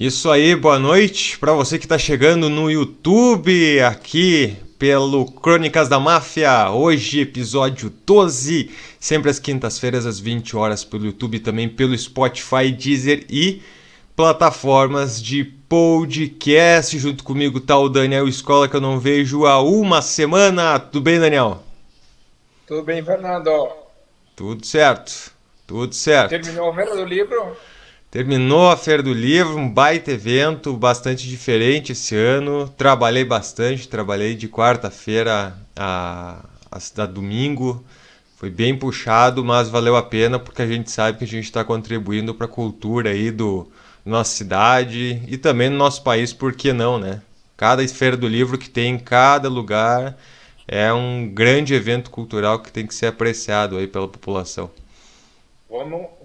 Isso aí, boa noite para você que está chegando no YouTube, aqui pelo Crônicas da Máfia. Hoje, episódio 12, sempre às quintas-feiras, às 20 horas, pelo YouTube, também pelo Spotify, Deezer e plataformas de podcast. Junto comigo tá o Daniel Escola, que eu não vejo há uma semana. Tudo bem, Daniel? Tudo bem, Fernando? Tudo certo, tudo certo. Terminou a Feira do Livro? Terminou a Feira do Livro, um baita evento, bastante diferente esse ano. Trabalhei bastante, trabalhei de quarta-feira a domingo. Foi bem puxado, mas valeu a pena porque a gente sabe que a gente está contribuindo para a cultura aí do nossa cidade e também no nosso país, por que não, né? Cada Feira do Livro que tem em cada lugar é um grande evento cultural que tem que ser apreciado aí pela população.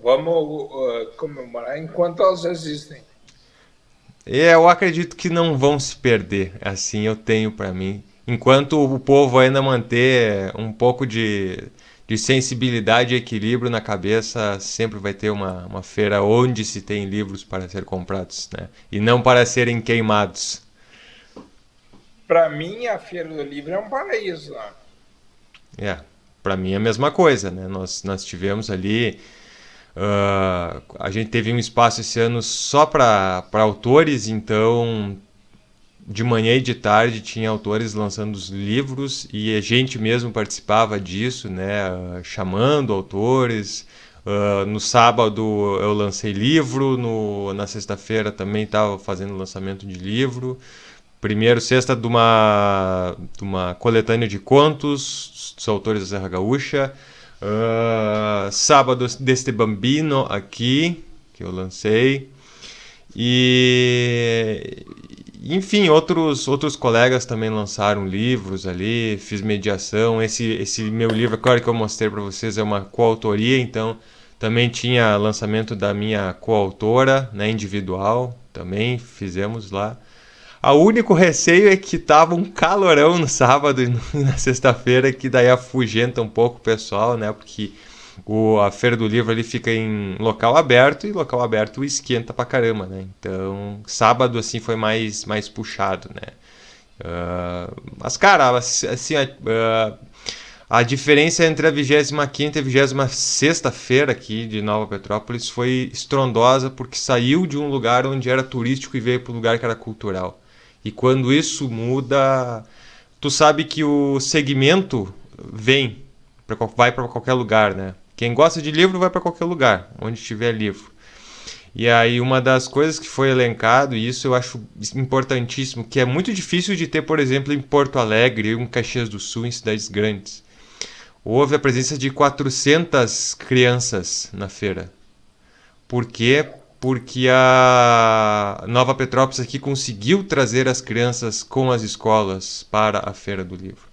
Vamos comemorar enquanto elas existem. Eu acredito que não vão se perder, assim eu tenho para mim. Enquanto o povo ainda manter um pouco de sensibilidade e equilíbrio na cabeça, sempre vai ter uma feira onde se tem livros para ser comprados, né? E não para serem queimados. Para mim, a Feira do Livro é um paraíso lá. É, para mim é a mesma coisa, né? Nós tivemos ali. A gente teve um espaço esse ano só para autores, então de manhã e de tarde tinha autores lançando os livros e a gente mesmo participava disso, né? Chamando autores. No sábado eu lancei livro, na sexta-feira também estava fazendo lançamento de livro. Primeiro, sexta de uma coletânea de contos dos autores da Serra Gaúcha. Sábado deste Bambino aqui, que eu lancei. E enfim, outros colegas também lançaram livros ali, fiz mediação. Esse meu livro, claro que eu mostrei para vocês, é uma coautoria, então também tinha lançamento da minha coautora, né, individual, também fizemos lá. O único receio é que tava um calorão no sábado e na sexta-feira, que daí afugenta um pouco o pessoal, né? Porque a Feira do Livro ali fica em local aberto e local aberto esquenta pra caramba, né? Então, sábado assim foi mais puxado, né? Mas, cara, assim, a diferença entre a 25ª e a 26ª feira aqui de Nova Petrópolis foi estrondosa porque saiu de um lugar onde era turístico e veio para um lugar que era cultural. E quando isso muda, tu sabe que o segmento vem, vai para qualquer lugar, né? Quem gosta de livro vai para qualquer lugar, onde tiver livro. E aí uma das coisas que foi elencado, e isso eu acho importantíssimo, que é muito difícil de ter, por exemplo, em Porto Alegre, em Caxias do Sul, em cidades grandes. Houve a presença de 400 crianças na feira. Por quê? Porque a Nova Petrópolis aqui conseguiu trazer as crianças com as escolas para a Feira do Livro.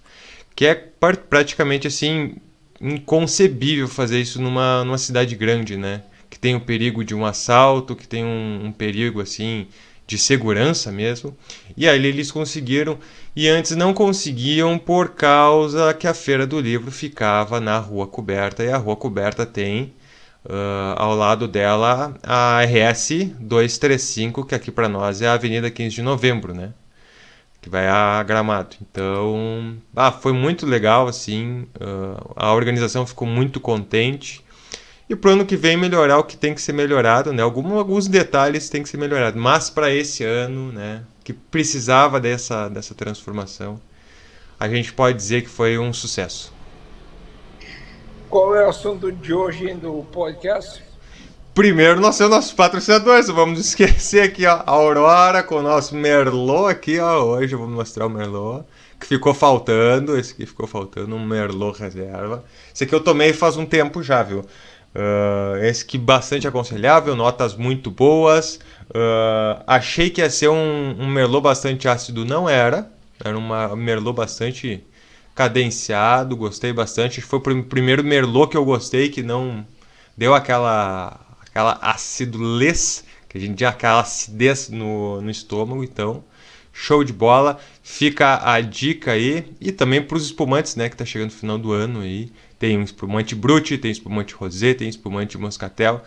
Que é praticamente assim inconcebível fazer isso numa cidade grande, né? Que tem o perigo de um assalto, que tem um perigo assim de segurança mesmo. E aí eles conseguiram, e antes não conseguiam por causa que a Feira do Livro ficava na Rua Coberta, e a Rua Coberta tem ao lado dela a RS 235, que aqui para nós é a Avenida 15 de Novembro, né? Que vai a Gramado. Então, foi muito legal, assim, a organização ficou muito contente. E pro ano que vem melhorar o que tem que ser melhorado, né? Alguns detalhes têm que ser melhorados, mas para esse ano, né, que precisava dessa transformação, a gente pode dizer que foi um sucesso. Qual é o assunto de hoje do podcast? Primeiro nós temos nossos patrocinadores, vamos esquecer aqui, ó, a Aurora com o nosso Merlot aqui, ó, hoje eu vou mostrar o Merlot, que ficou faltando, esse aqui ficou faltando, um Merlot reserva. Esse aqui eu tomei faz um tempo já, viu? Esse aqui bastante aconselhável, notas muito boas. Achei que ia ser um Merlot bastante ácido, não era. Era um Merlot bastante cadenciado, gostei bastante. Foi o primeiro Merlot que eu gostei, que não deu aquela acidulez, que a gente tinha aquela acidez no estômago, então show de bola. Fica a dica aí, e também para os espumantes, né, que tá chegando no final do ano aí. Tem um espumante Brut, tem espumante Rosé, tem espumante Moscatel.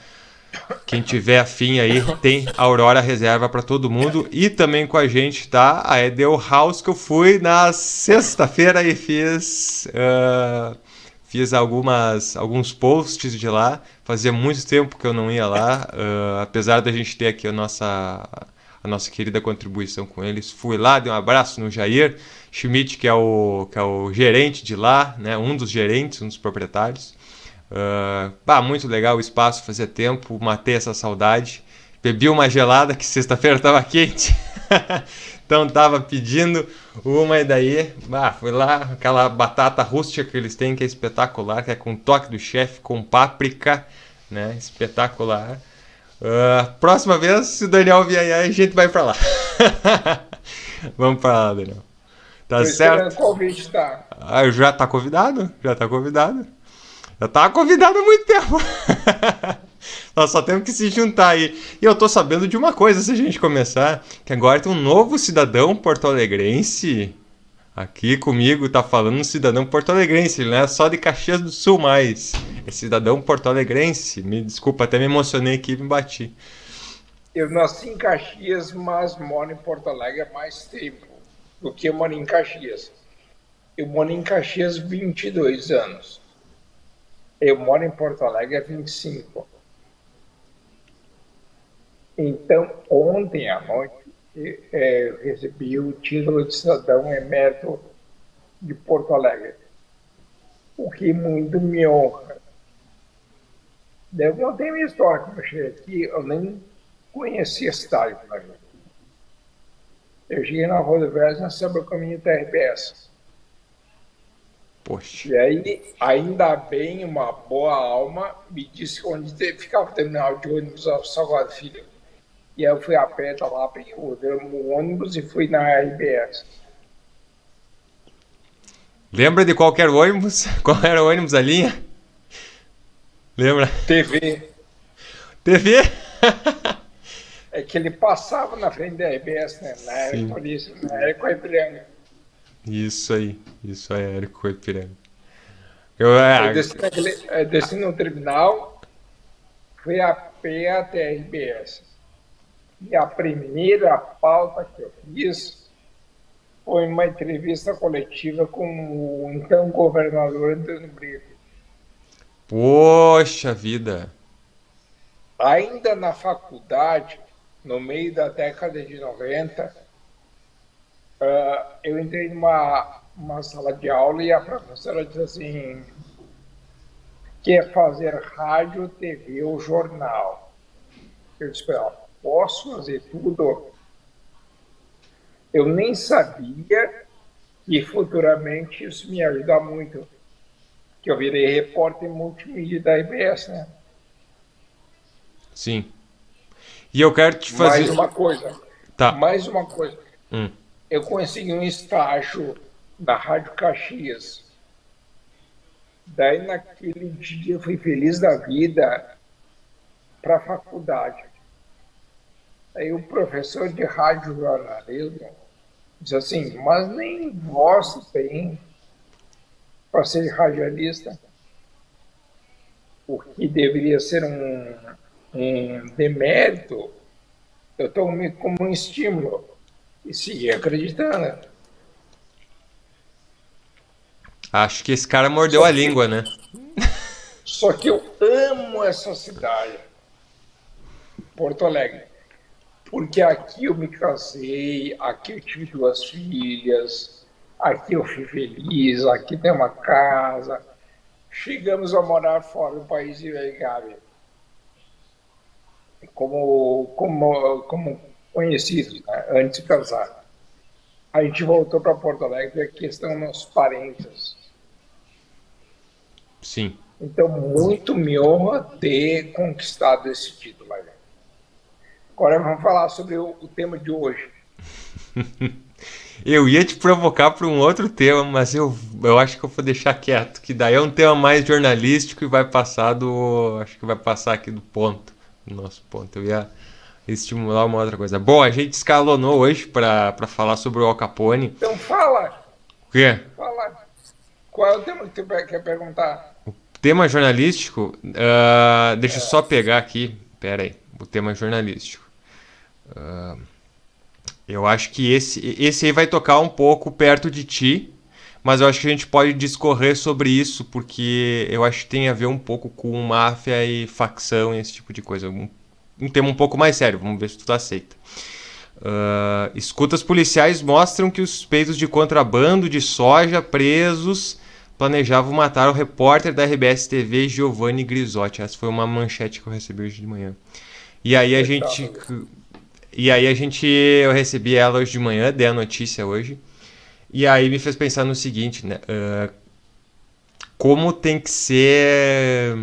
Quem tiver afim aí, tem Aurora Reserva para todo mundo. E também com a gente tá a Edel House, que eu fui na sexta-feira e fiz alguns posts de lá. Fazia muito tempo que eu não ia lá, apesar da gente ter aqui a nossa querida contribuição com eles. Fui lá, dei um abraço no Jair Schmidt, que é o gerente de lá, né? Um dos gerentes, um dos proprietários. Muito legal o espaço, fazia tempo, matei essa saudade. Bebi uma gelada, que sexta-feira estava quente. Então tava pedindo uma e daí, fui lá, aquela batata rústica que eles têm, que é espetacular, que é com toque do chefe, com páprica, né? Espetacular. Próxima vez, se o Daniel vier aí, a gente vai pra lá. Vamos pra lá, Daniel. Tá Tô esperando certo? o convite, tá? Já tá convidado? Já tá convidado. Já tava convidado há muito tempo. Nós só temos que se juntar aí. E eu tô sabendo de uma coisa, se a gente começar, que agora tem um novo cidadão porto-alegrense aqui comigo, tá falando um cidadão porto-alegrense, ele não é só de Caxias do Sul mais. É cidadão porto-alegrense. Me desculpa, até me emocionei aqui e me bati. Eu nasci em Caxias, mas moro em Porto Alegre há mais tempo do que eu moro em Caxias. Eu moro em Caxias 22 anos. Eu moro em Porto Alegre há 25. Então, ontem à noite, eu recebi o título de cidadão emérito de Porto Alegre, o que muito me honra. Eu contei minha história, como eu cheguei aqui, eu nem conhecia a cidade. Eu cheguei na rodoviária sobre o caminho da RBS. Poxa. E aí, ainda bem, uma boa alma me disse onde ficava o terminal de ônibus ao Salgado Filho. E aí eu fui a pé, tá lá, peguei o ônibus e fui na RBS. Lembra de qualquer ônibus? Qual era o ônibus, a linha? Lembra? TV. TV? É que ele passava na frente da RBS, né? Na Sim. Paulista, na Érico Ipiranga. Isso aí, Érico Coipiranga. Eu desci no terminal, fui a pé até a RBS. E a primeira pauta que eu fiz foi uma entrevista coletiva com o então governador Antônio Brito. Poxa vida. Ainda na faculdade, no meio da década de 90, eu entrei numa sala de aula e a professora disse assim: quer fazer rádio, TV ou jornal? Eu disse: posso fazer tudo? Eu nem sabia que futuramente isso me ajuda muito, que eu virei repórter multimídia da IBS, né? Sim. E eu quero te fazer. Tá. Tá. Mais uma coisa. Eu consegui um estágio na Rádio Caxias. Daí, naquele dia, eu fui feliz da vida para a faculdade. Aí o professor de rádio jornalismo disse assim: mas nem voz tem para ser radialista, o que deveria ser um demérito. Eu tomei como um estímulo e segui acreditando. Acho que esse cara mordeu a língua, né? Só que eu amo essa cidade, Porto Alegre, porque aqui eu me casei, aqui eu tive 2 filhas, aqui eu fui feliz, aqui tem uma casa. Chegamos a morar fora do país de Gabi, como conhecidos, né, antes de casar. A gente voltou para Porto Alegre, aqui estão nossos parentes. Sim. Então, muito me honra ter conquistado esse título. Agora vamos falar sobre o tema de hoje. Eu ia te provocar para um outro tema, mas eu acho que eu vou deixar quieto, que daí é um tema mais jornalístico e vai passar acho que vai passar aqui do nosso ponto. Eu ia estimular uma outra coisa. Bom, a gente escalonou hoje para falar sobre o Al Capone. Então fala. O quê? Fala. Qual é o tema que tu quer perguntar? O tema jornalístico, deixa eu só pegar aqui. Pera aí, o tema jornalístico. Eu acho que esse aí vai tocar um pouco perto de ti, mas eu acho que a gente pode discorrer sobre isso, porque eu acho que tem a ver um pouco com máfia e facção e esse tipo de coisa. Um tema um pouco mais sério, vamos ver se tu aceita. Escutas policiais mostram que os suspeitos de contrabando de soja presos planejavam matar o repórter da RBS TV Giovanni Grisotti. Essa foi uma manchete que eu recebi hoje de manhã. E aí eu recebi ela hoje de manhã, dei a notícia hoje. E aí me fez pensar no seguinte, né? Como tem que ser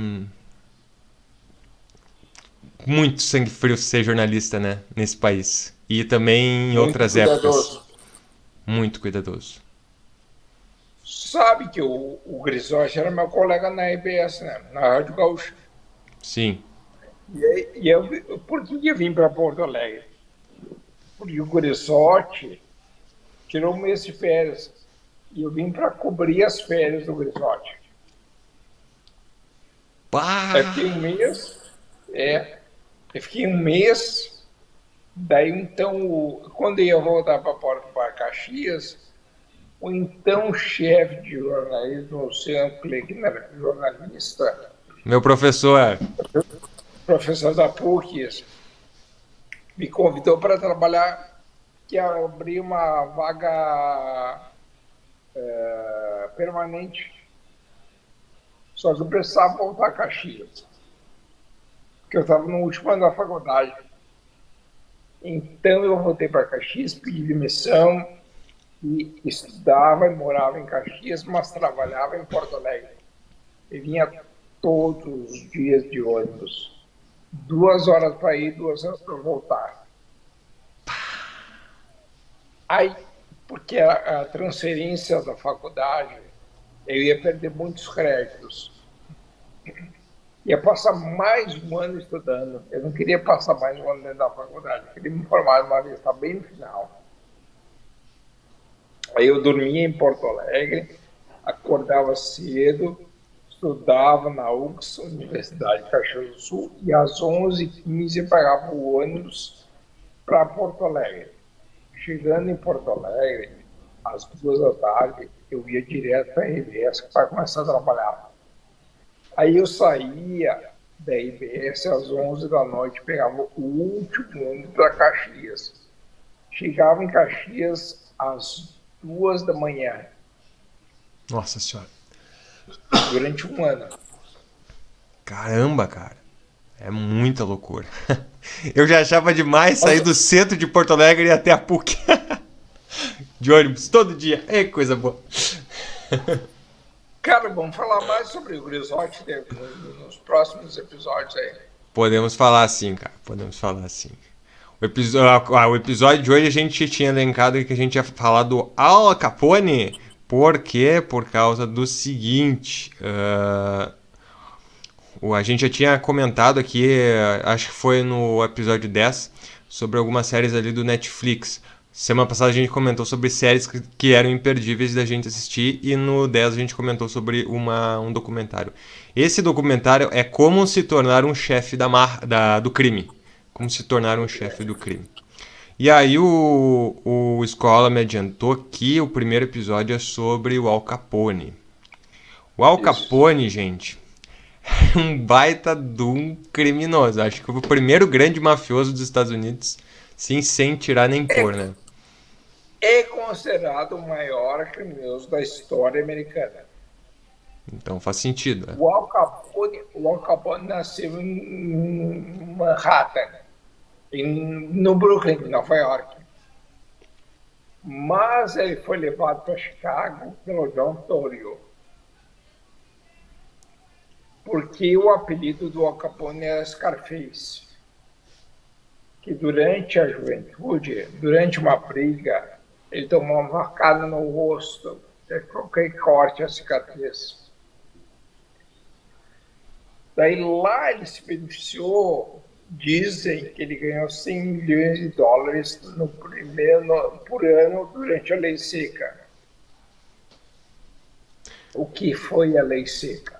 muito sangue frio ser jornalista, né? Nesse país. E também em Muito outras épocas. cuidadoso. Muito cuidadoso. Sabe que o Grisotti era meu colega na RBS, né? Na Rádio Gaúcha. Sim. Por que eu vim para Porto Alegre? Porque o Grisotti tirou um mês de férias. E eu vim para cobrir as férias do Grisotti. Eu fiquei um mês. Eu fiquei um mês. Daí, então, quando eu ia voltar para Caxias, o então chefe de jornalismo, o Luciano Kleckner, jornalista, Meu professor. professor da PUC, me convidou para trabalhar, que abrir uma vaga permanente. Só que eu precisava voltar a Caxias, porque eu estava no último ano da faculdade. Então eu voltei para Caxias, pedi demissão e estudava e morava em Caxias, mas trabalhava em Porto Alegre. E vinha todos os dias de ônibus. 2 horas para ir, 2 horas para voltar. Aí, porque a transferência da faculdade, eu ia perder muitos créditos. Ia passar mais um ano estudando. Eu não queria passar mais um ano dentro da faculdade. Eu queria me formar uma vez, está bem no final. Aí eu dormia em Porto Alegre, acordava cedo, estudava na UX, Universidade de Caxias do Sul, e às 11h15 eu pegava o ônibus para Porto Alegre. Chegando em Porto Alegre, às 2 da tarde, eu ia direto para a RBS para começar a trabalhar. Aí eu saía da RBS às 11 da noite, pegava o último ônibus para Caxias. Chegava em Caxias às 2 da manhã. Nossa senhora. Durante um ano. Caramba, cara. É muita loucura. Eu já achava demais sair do centro de Porto Alegre e ir até a PUC. De ônibus, todo dia. É coisa boa. Cara, vamos falar mais sobre o Grisotti nos próximos episódios aí. Podemos falar assim, cara. Podemos falar assim. O episódio de hoje a gente tinha elencado que a gente ia falar do Al Capone. Por quê? Por causa do seguinte. A gente já tinha comentado aqui, acho que foi no episódio 10, sobre algumas séries ali do Netflix. Semana passada a gente comentou sobre séries que eram imperdíveis da gente assistir, e no 10 a gente comentou sobre um documentário. Esse documentário é Como se tornar um chefe do crime. Como se tornar um chefe do crime. E aí o Escola me adiantou que o primeiro episódio é sobre o Al Capone. O Al Capone, gente, é um baita de um criminoso. Acho que foi o primeiro grande mafioso dos Estados Unidos, sim, sem tirar nem pôr, né? É considerado o maior criminoso da história americana. Então faz sentido, né? O Al Capone nasceu em Manhattan, no Brooklyn, Nova York. Mas ele foi levado para Chicago pelo John Torrio. Porque o apelido do Al Capone era Scarface. Que durante a juventude, durante uma briga, ele tomou uma facada no rosto, qualquer corte a cicatriz. Daí lá ele se beneficiou, dizem que ele ganhou 100 milhões de dólares por ano durante a lei seca. O que foi a lei seca?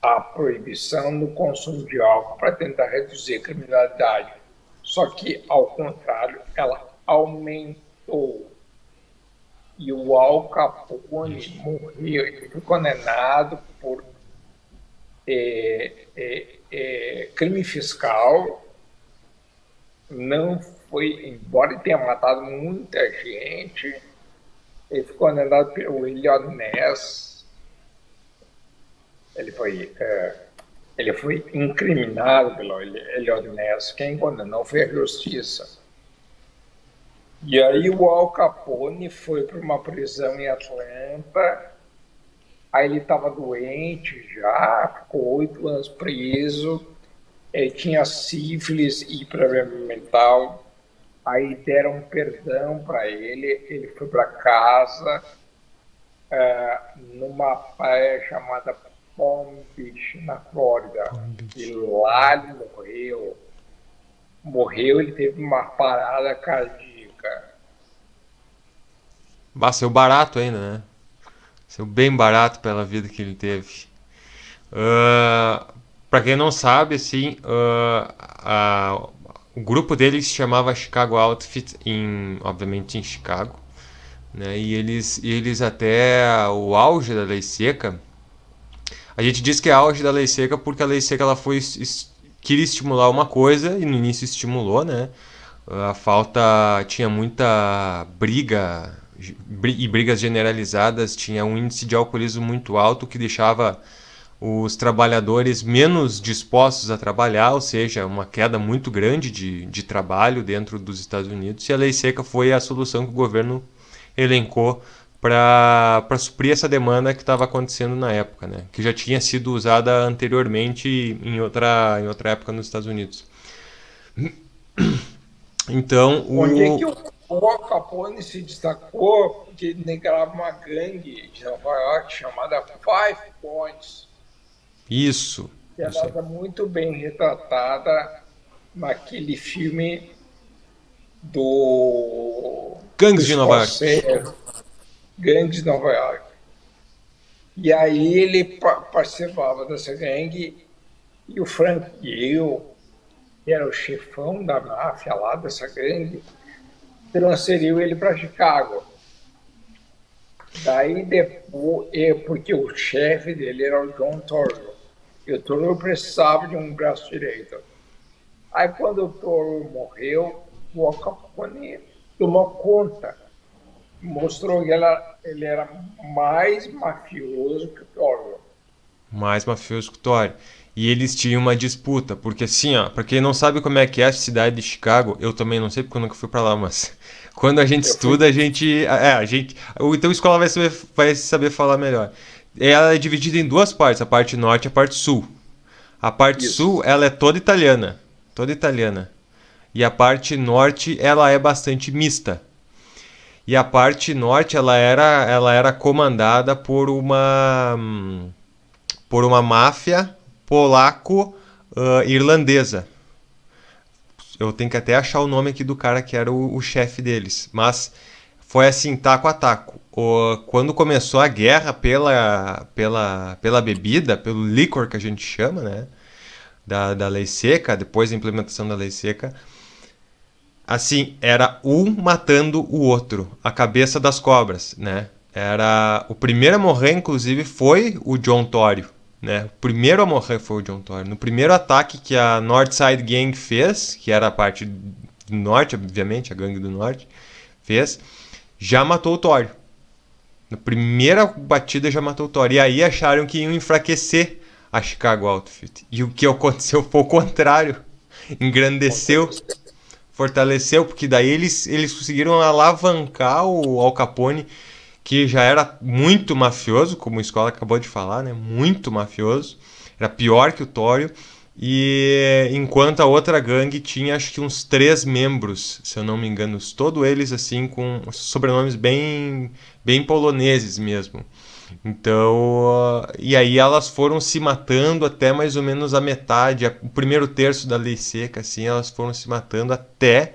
a proibição do consumo de álcool para tentar reduzir a criminalidade. Só que, ao contrário, ela aumentou. E o Al Capone morreu, ele foi condenado por crime fiscal, não foi, embora ele tenha matado muita gente, ele foi condenado pelo Eliot Ness, ele foi incriminado pelo Eliot Ness, quem condenou foi a justiça. E aí o Al Capone foi para uma prisão em Atlanta, aí ele estava doente já, ficou 8 anos preso, ele tinha sífilis e problema mental, aí deram perdão para ele foi para casa, numa praia chamada Palm Beach, na Flórida, e lá ele morreu, ele teve uma parada cardíaca. Saiu barato ainda, né? Saiu bem barato pela vida que ele teve. Pra quem não sabe, assim, o grupo dele se chamava Chicago Outfit, obviamente em Chicago. Né? E eles até o auge da lei seca, a gente diz que é auge da lei seca porque a lei seca ela queria estimular uma coisa e no início estimulou, né? A falta tinha muita briga e brigas generalizadas, tinha um índice de alcoolismo muito alto que deixava os trabalhadores menos dispostos a trabalhar, ou seja, uma queda muito grande de trabalho dentro dos Estados Unidos. E a lei seca foi a solução que o governo elencou para suprir essa demanda que estava acontecendo na época, né? Que já tinha sido usada anteriormente em outra época nos Estados Unidos. Então, Onde é que o Al Capone se destacou? Porque ele integrava uma gangue de Nova York chamada Five Points. Isso. Que ela está muito bem retratada naquele filme do Gangues de Nova York. Gangues de Nova York. E aí ele participava dessa gangue e o Frank Gill, que era o chefão da máfia lá dessa gangue, transferiu ele para Chicago. Daí depois, porque o chefe dele era o John Torrio, e o Torrio precisava de um braço direito. Aí quando o Torrio morreu, o Al Capone tomou conta, mostrou que ele era mais mafioso que o Torrio. Mais mafioso que o Torrio. E eles tinham uma disputa, porque assim, ó, pra quem não sabe como é que é a cidade de Chicago, eu também não sei porque eu nunca fui pra lá, mas quando a gente estuda, a gente. Então a escola vai saber falar melhor. Ela é dividida em duas partes, a parte norte e a parte sul. A parte sul, ela é toda italiana. Toda italiana. E a parte norte, ela é bastante mista. E a parte norte, ela era comandada por uma máfia polaco-irlandesa. Eu tenho que até achar o nome aqui do cara que era o chefe deles. Mas foi assim, taco a taco. Quando começou a guerra pela bebida, pelo licor que a gente chama, né? Da lei seca, depois da implementação da lei seca, assim, era um matando o outro, a cabeça das cobras, né? O primeiro a morrer, inclusive, foi o John Torrio, né? O primeiro a morrer foi o John Torrio. No primeiro ataque que a Northside Gang fez, que era a parte do norte, obviamente, a gangue do norte, fez, já matou o Torrio. Na primeira batida já matou o Torrio. E aí acharam que iam enfraquecer a Chicago Outfit. E o que aconteceu foi o contrário. Engrandeceu, fortaleceu, porque daí eles conseguiram alavancar o Al Capone, que já era muito mafioso, como a escola acabou de falar, né? Muito mafioso. Era pior que o Torrio. E enquanto a outra gangue tinha acho que uns 3 membros, se eu não me engano, todos eles assim com sobrenomes bem poloneses mesmo. Então, e aí elas foram se matando até mais ou menos a metade, o primeiro terço da lei seca, assim, elas foram se matando até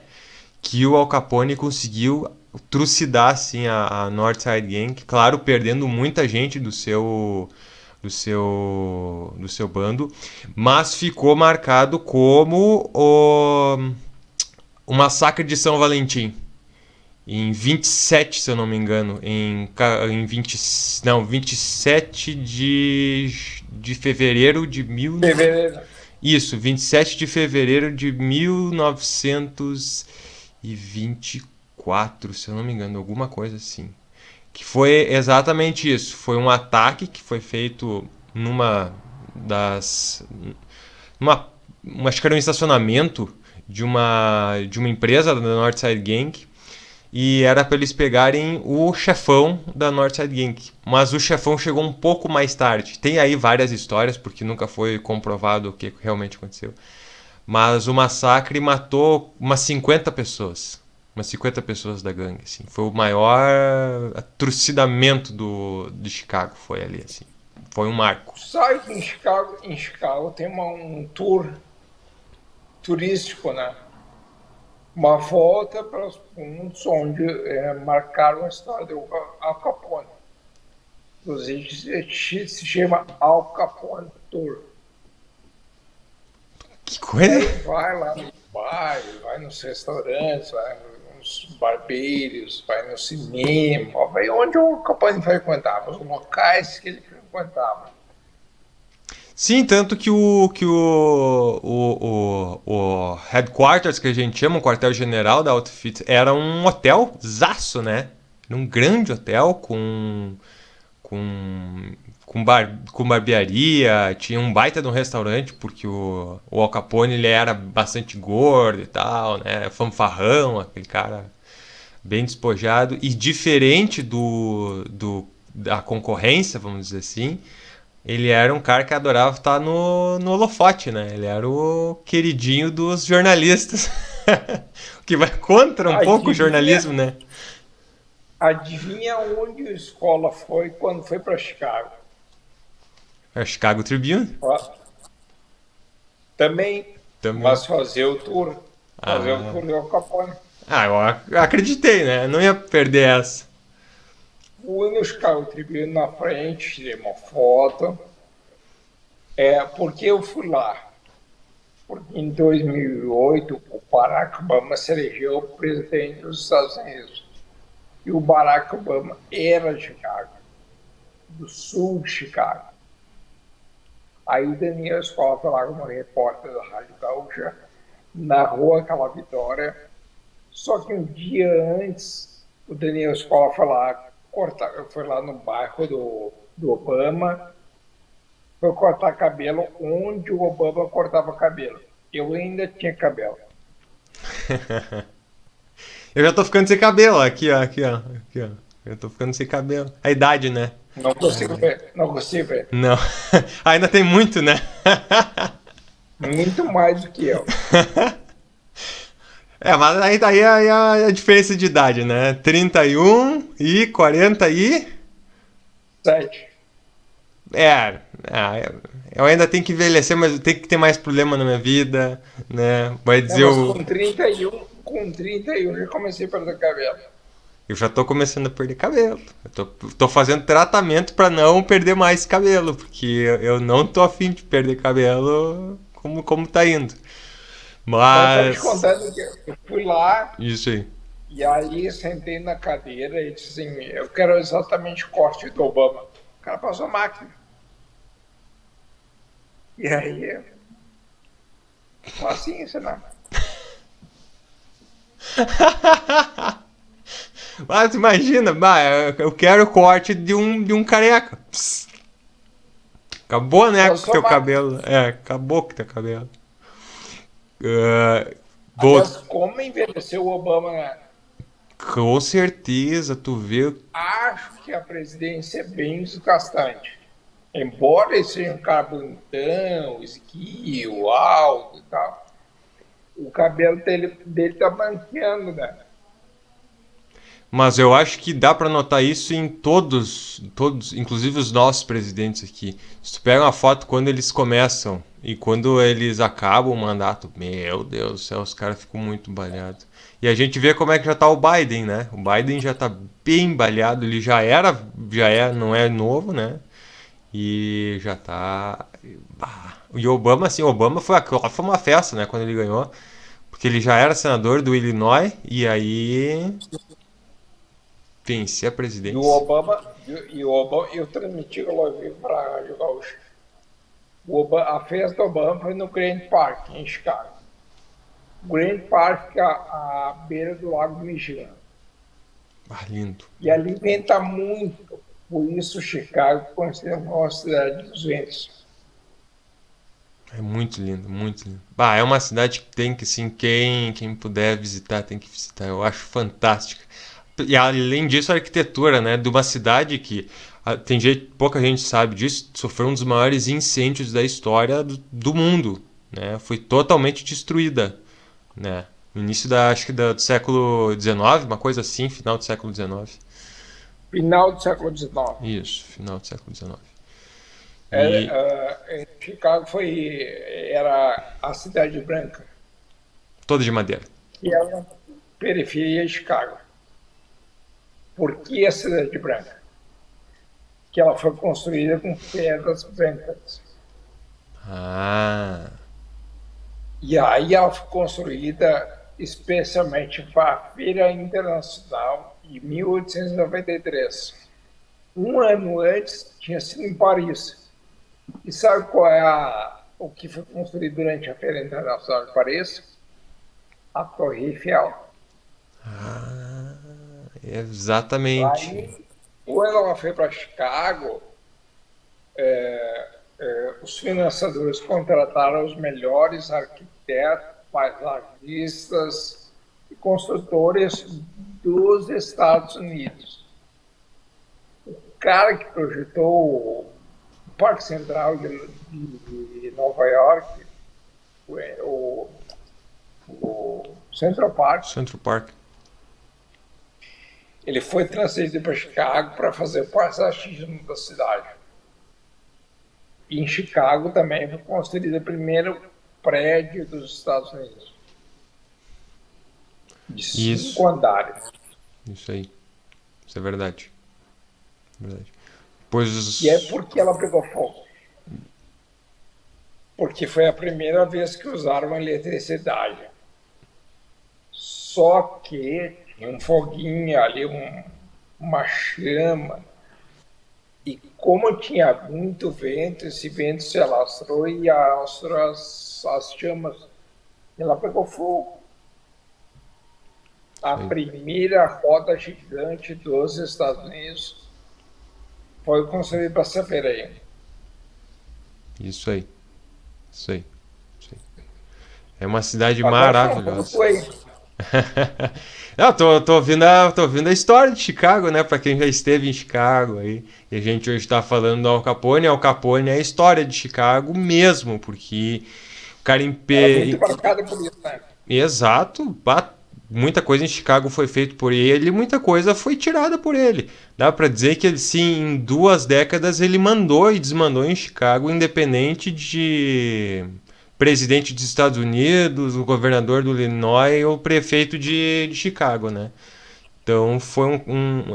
que o Al Capone conseguiu trucidar assim a Northside Gang, claro, perdendo muita gente do seu do seu bando, mas ficou marcado como o massacre de São Valentim. Em 27, se eu não me engano, em 20, não, 27 de fevereiro de Fevereiro. isso, 27 de fevereiro de 1924, se eu não me engano, alguma coisa assim. Que foi exatamente isso. Foi um ataque que foi feito numa das. Acho que era um estacionamento de uma empresa da Northside Gang. E era para eles pegarem o chefão da Northside Gang. Mas o chefão chegou um pouco mais tarde. Tem aí várias histórias, porque nunca foi comprovado o que realmente aconteceu. Mas o massacre matou umas 50 pessoas. Umas 50 pessoas da gangue, assim. Foi o maior trucidamento de Chicago, foi ali, assim. Foi um marco. Sabe que em Chicago tem um tour turístico, né? Uma volta para os pontos onde marcaram a história do Al Capone. Inclusive se chama Al Capone Tour. Que E coisa! aí vai lá no bairro, vai nos restaurantes, vai nos barbeiros, vai no cinema, vai onde o Al Capone frequentava, os locais que ele frequentava. Sim, tanto que o headquarters, que a gente chama, o quartel-general da Outfit, era um hotel zaço, né? Era um grande hotel com barbearia, tinha um baita de um restaurante, porque o Al Capone ele era bastante gordo e tal, né? Fanfarrão, aquele cara bem despojado. E diferente da concorrência, vamos dizer assim, ele era um cara que adorava estar no holofote, né? Ele era o queridinho dos jornalistas. O que vai contra um pouco o Adivinha, jornalismo, né? adivinha onde a escola foi quando foi para Chicago? É o Chicago Tribune Também, também. mas fazer o tour Ah, do Al Capone. eu acreditei, né? Não ia perder essa. Fui no Chicago Tribune na frente, tirei uma foto. Porque eu fui lá? Porque em 2008 o Barack Obama se elegeu presidente dos Estados Unidos. E o Barack Obama era de Chicago, do sul de Chicago. Aí o Daniel Escola foi lá como repórter da Rádio Gaúcha, narrou aquela vitória. Só que um dia antes, o Daniel Escola foi lá no bairro do Obama, foi cortar cabelo onde o Obama cortava cabelo. Eu ainda tinha cabelo. Eu já tô ficando sem cabelo, aqui, ó, aqui, ó, aqui, ó. Eu tô ficando sem cabelo. A idade, né? Não consigo ver, não consigo ver. Não. Ainda tem muito, né? Muito mais do que eu. Mas aí daí é a diferença de idade, né? 31 e 40 e. 7. É, eu ainda tenho que envelhecer, mas eu tenho que ter mais problema na minha vida, né? Vai Não, dizer mas o. com 31 já comecei a perder cabelo. Eu já tô começando a perder cabelo. Eu tô fazendo tratamento pra não perder mais cabelo, porque eu não tô afim de perder cabelo como tá indo. Mas eu tava te Mas. contando que eu fui lá Isso aí. e aí sentei na cadeira e disse assim, eu quero exatamente o corte do Obama. O cara passou a máquina. E aí, paciência, né? Mas imagina, eu quero o corte de um careca. Psst. Acabou, né, com o Passou a teu máquina. cabelo. Acabou com o teu cabelo. Uh, Aliás, vou, como envelheceu o Obama, né? com certeza, tu vê. Acho que a presidência é bem desgastante. Embora ele seja um cara bonitão, esguio, alto e tal, o cabelo dele tá branqueando, né? Mas eu acho que dá pra notar isso em todos, inclusive os nossos presidentes aqui. Se tu pega uma foto quando eles começam e quando eles acabam o mandato, meu Deus do céu, os caras ficam muito balhados. E a gente vê como é que já tá o Biden, né? O Biden já tá bem balhado, ele já é, não é novo, né? E já tá. E Obama, assim, Obama foi uma festa, né, quando ele ganhou. Porque ele já era senador do Illinois e aí vencia a E o presidência. Obama, eu transmiti o ao vivo para a Rádio Gaúcha. A festa do Obama foi no Grand Park, em Chicago. Grand Park, à beira do Lago Michigan. Lindo. E ali venta muito. Por isso, Chicago é considerada uma cidade dos ventos. É muito lindo, muito lindo. É uma cidade que tem que, assim, quem puder visitar, tem que visitar. Eu acho fantástica. E além disso, a arquitetura, né, de uma cidade que tem gente, pouca gente sabe disso, sofreu um dos maiores incêndios da história do mundo, né? Foi totalmente destruída, né? No início acho que do século XIX, uma coisa assim, final do século XIX. Final do século XIX. Isso, final do século XIX. E Chicago era a cidade branca, toda de madeira. que é uma periferia de Chicago. Por que a cidade branca? Que ela foi construída com pedras brancas. Ah, E aí ela foi construída especialmente para a Feira Internacional de 1893. Um ano antes tinha sido em Paris. E sabe qual é o que foi construído durante a Feira Internacional de Paris? A Torre Eiffel. exatamente. Aí, quando ela foi para Chicago, os financiadores contrataram os melhores arquitetos, paisagistas e construtores dos Estados Unidos. O cara que projetou o Parque Central de Nova York, o Central Park, Central Park. ele foi transferido para Chicago para fazer o paisagismo da cidade. E em Chicago também foi construído o primeiro prédio dos Estados Unidos, de 5 andares. Isso aí. Isso é verdade. Verdade. E é porque ela pegou fogo. Porque foi a primeira vez que usaram eletricidade. Só que tinha um foguinho ali, uma chama. E como tinha muito vento, esse vento se alastrou e alastrou as chamas. E ela pegou fogo. A primeira roda gigante dos Estados Unidos foi construída para essa feira aí. Isso aí. Isso aí. Isso aí. É uma cidade Agora maravilhosa. foi. Não, tô ouvindo a história de Chicago, né? Pra quem já esteve em Chicago aí. E a gente hoje tá falando do Al Capone. Al Capone é a história de Chicago mesmo, porque o cara Era muito marcado por isso, né? Exato. Muita coisa em Chicago foi feita por ele, muita coisa foi tirada por ele. Dá pra dizer que ele, sim, em 2 décadas ele mandou e desmandou em Chicago, independente de presidente dos Estados Unidos, o governador do Illinois ou o prefeito de Chicago, né? Então foi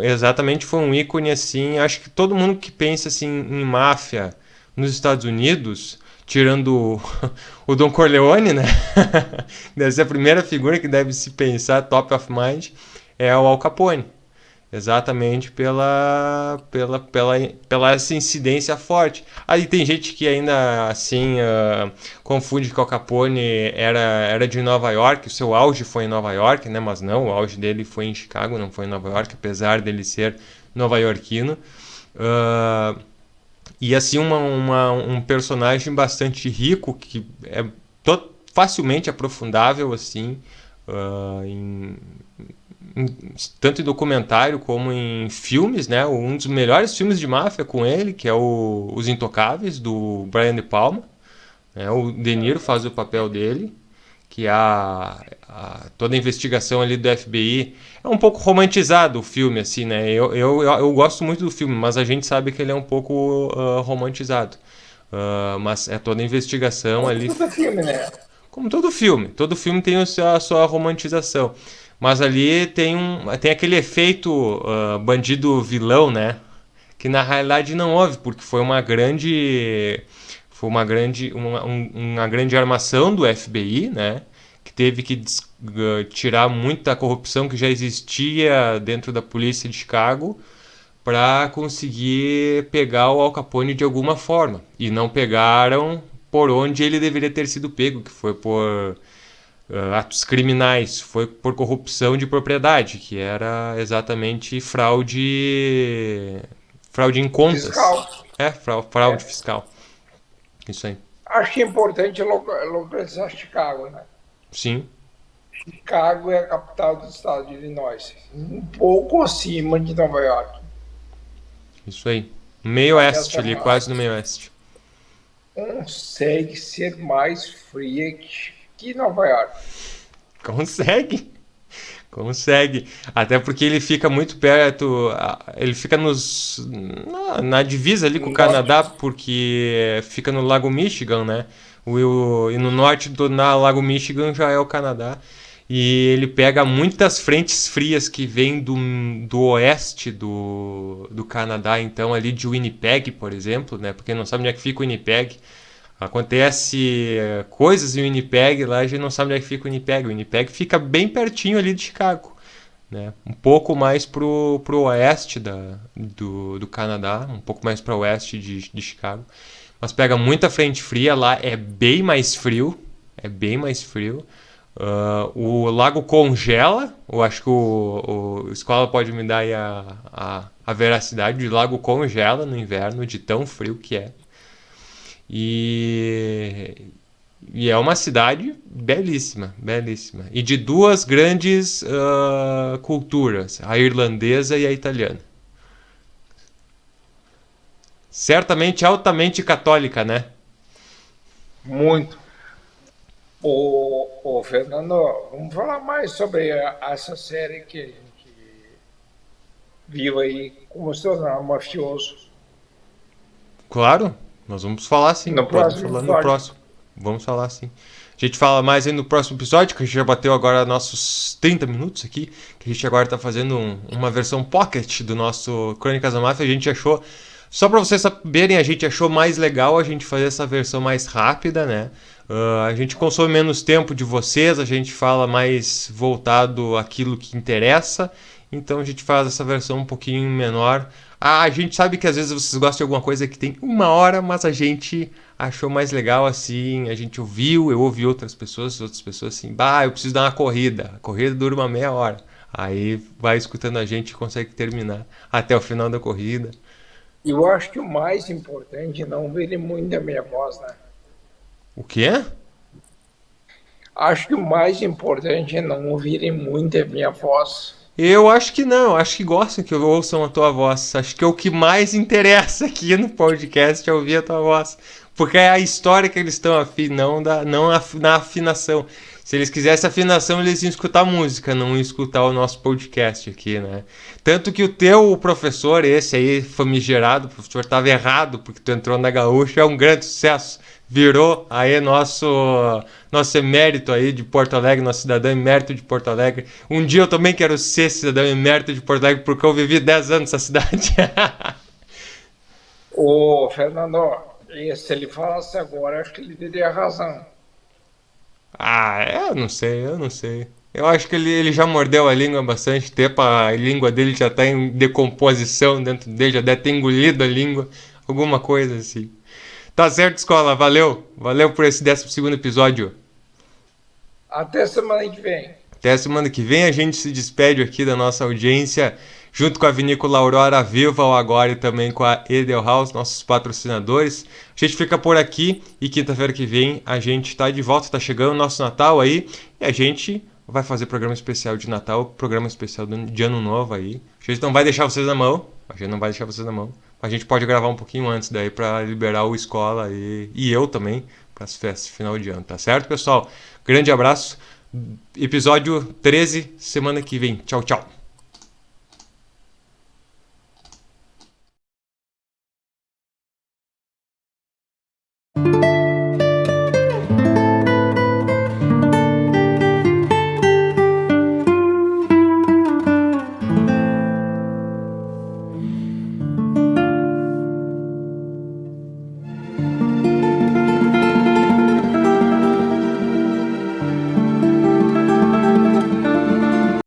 exatamente foi um ícone assim. Acho que todo mundo que pensa assim em máfia nos Estados Unidos, tirando o Don Corleone, né? Deve ser a primeira figura que deve se pensar top of mind é o Al Capone. Exatamente pela essa incidência forte. Aí tem gente que ainda assim confunde que o Al Capone era de Nova York, o seu auge foi em Nova York, né? Mas não, o auge dele foi em Chicago, não foi em Nova York, apesar dele ser nova-iorquino. E assim um personagem bastante rico que é facilmente aprofundável assim tanto em documentário como em filmes, né? Um dos melhores filmes de máfia com ele, que é Os Intocáveis, do Brian De Palma, né? O De Niro faz o papel dele, que toda a investigação ali do FBI é um pouco romantizado o filme, assim, né? Eu gosto muito do filme, mas a gente sabe que ele é um pouco romantizado. Mas é toda a investigação Como ali. todo filme, né? Como todo filme tem a sua romantização. Mas ali tem aquele efeito bandido vilão, né? que na realidade não houve, porque foi uma grande armação do FBI, né? Que teve que tirar muita corrupção que já existia dentro da polícia de Chicago para conseguir pegar o Al Capone de alguma forma. E não pegaram por onde ele deveria ter sido pego, que foi por atos criminais, foi por corrupção de propriedade, que era exatamente fraude em contas. Fiscal. Fraude fiscal. Isso aí. Acho que é importante localizar Chicago, né? Sim. Chicago é a capital do estado de Illinois, um pouco acima de Nova York. Isso aí. Meio oeste ali, quase no meio oeste. Consegue ser mais fria que Nova York. Consegue. Até porque ele fica muito perto, ele fica na divisa ali com o Canadá, porque fica no Lago Michigan, né? E no norte do Lago Michigan já é o Canadá. E ele pega muitas frentes frias que vêm do oeste do Canadá, então ali de Winnipeg, por exemplo, né? Porque não sabe onde é que fica o Winnipeg. Acontece coisas em Winnipeg, lá a gente não sabe onde é que fica o Winnipeg. O Winnipeg fica bem pertinho ali de Chicago, né? Um pouco mais pro oeste do Canadá, um pouco mais para o oeste de Chicago. Mas pega muita frente fria, lá é bem mais frio, o lago congela, eu acho que o Escola pode me dar aí a veracidade, o lago congela no inverno, de tão frio que é. E é uma cidade belíssima. E de duas grandes culturas, a irlandesa e a italiana. Certamente altamente católica, né? Muito. Ô Fernando, vamos falar mais sobre essa série que a gente viu aí, como se tornar mafioso. Claro, nós vamos falar sim. No próximo. Vamos falar sim. A gente fala mais aí no próximo episódio, que a gente já bateu agora nossos 30 minutos aqui, que a gente agora está fazendo uma versão pocket do nosso Crônicas da Máfia. A gente achou, só para vocês saberem, a gente achou mais legal a gente fazer essa versão mais rápida, né? A gente consome menos tempo de vocês, a gente fala mais voltado àquilo que interessa, então a gente faz essa versão um pouquinho menor. A gente sabe que às vezes vocês gostam de alguma coisa que tem 1 hora, mas a gente achou mais legal assim, a gente ouviu, eu ouvi outras pessoas assim, eu preciso dar uma corrida, a corrida dura uma meia hora. Aí vai escutando a gente e consegue terminar até o final da corrida. Eu acho que o mais importante é não ouvir muito a minha voz, né? O quê? Acho que o mais importante é não ouvirem muito a minha voz. Eu acho que não, acho que gostam que ouçam a tua voz. Acho que é o que mais interessa aqui no podcast é ouvir a tua voz. Porque é a história que eles estão afim, não na afinação. Se eles quisessem afinação, eles iam escutar música, não iam escutar o nosso podcast aqui, né? Tanto que o teu professor, esse aí, famigerado, o professor estava errado, porque tu entrou na Gaúcha, é um grande sucesso. Virou aí nosso emérito aí de Porto Alegre, nosso cidadão emérito de Porto Alegre. Um dia eu também quero ser cidadão emérito de Porto Alegre, porque eu vivi 10 anos nessa cidade. Ô, Fernando, se ele falasse agora, acho que ele teria razão. Eu não sei. Eu acho que ele já mordeu a língua há bastante tempo, a língua dele já está em decomposição dentro dele, já deve ter engolido a língua, alguma coisa assim. Tá certo, escola, valeu por esse 12º episódio. Até semana que vem. Até semana que vem a gente se despede aqui da nossa audiência, junto com a Vinícola Aurora Viva, ou agora e também com a Edelhaus, nossos patrocinadores. A gente fica por aqui e quinta-feira que vem a gente tá de volta, tá chegando o nosso Natal aí, e a gente vai fazer programa especial de Natal, programa especial de Ano Novo aí. A gente não vai deixar vocês na mão, a gente pode gravar um pouquinho antes daí para liberar o Escola e eu também para as festas de final de ano, tá certo, pessoal? Grande abraço. Episódio 13, semana que vem. Tchau, tchau.